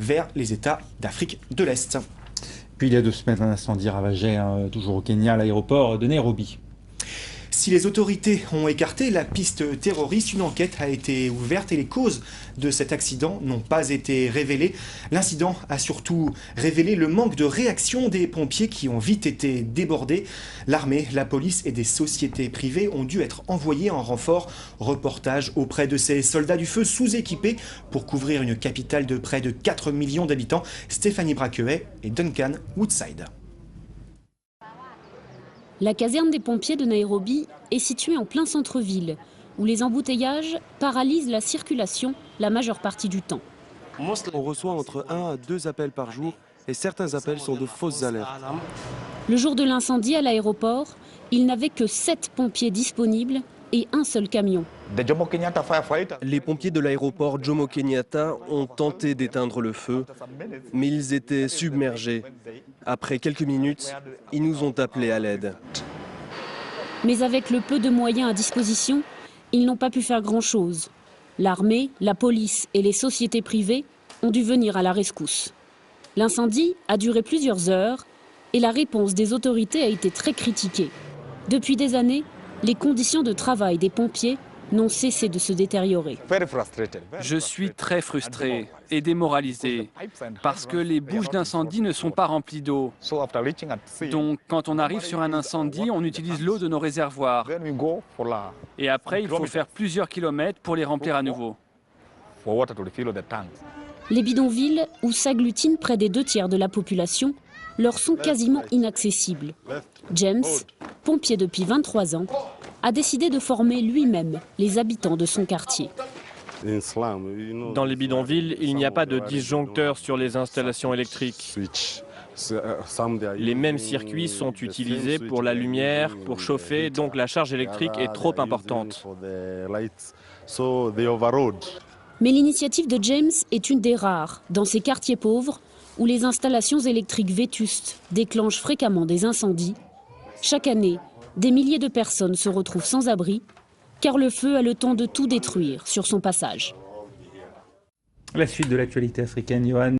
vers les États d'Afrique de l'Est. Puis il y a 2 semaines, un incendie ravageait toujours au Kenya l'aéroport de Nairobi. Si les autorités ont écarté la piste terroriste, une enquête a été ouverte et les causes de cet accident n'ont pas été révélées. L'incident a surtout révélé le manque de réaction des pompiers qui ont vite été débordés. L'armée, la police et des sociétés privées ont dû être envoyés en renfort. Reportage auprès de ces soldats du feu sous-équipés pour couvrir une capitale de près de 4 millions d'habitants. Stéphanie Braqueuet et Duncan Woodside. La caserne des pompiers de Nairobi est située en plein centre-ville, où les embouteillages paralysent la circulation la majeure partie du temps. On reçoit entre 1 à 2 appels par jour et certains appels sont de fausses alertes. Le jour de l'incendie à l'aéroport, il n'avait que 7 pompiers disponibles et un seul camion. Les pompiers de l'aéroport Jomo Kenyatta ont tenté d'éteindre le feu, mais ils étaient submergés. Après quelques minutes, ils nous ont appelés à l'aide. Mais avec le peu de moyens à disposition, ils n'ont pas pu faire grand-chose. L'armée, la police et les sociétés privées ont dû venir à la rescousse. L'incendie a duré plusieurs heures et la réponse des autorités a été très critiquée. Depuis des années, les conditions de travail des pompiers n'ont cessé de se détériorer. Je suis très frustré et démoralisé parce que les bouches d'incendie ne sont pas remplies d'eau. Donc quand on arrive sur un incendie, on utilise l'eau de nos réservoirs. Et après, il faut faire plusieurs kilomètres pour les remplir à nouveau. Les bidonvilles, où s'agglutinent près des 2 tiers de la population, leur sont quasiment inaccessibles. James, pompier depuis 23 ans, a décidé de former lui-même les habitants de son quartier. Dans les bidonvilles, il n'y a pas de disjoncteur sur les installations électriques. Les mêmes circuits sont utilisés pour la lumière, pour chauffer, donc la charge électrique est trop importante. Mais l'initiative de James est une des rares dans ces quartiers pauvres où les installations électriques vétustes déclenchent fréquemment des incendies. Chaque année, des milliers de personnes se retrouvent sans abri, car le feu a le temps de tout détruire sur son passage. La suite de l'actualité africaine, Johan.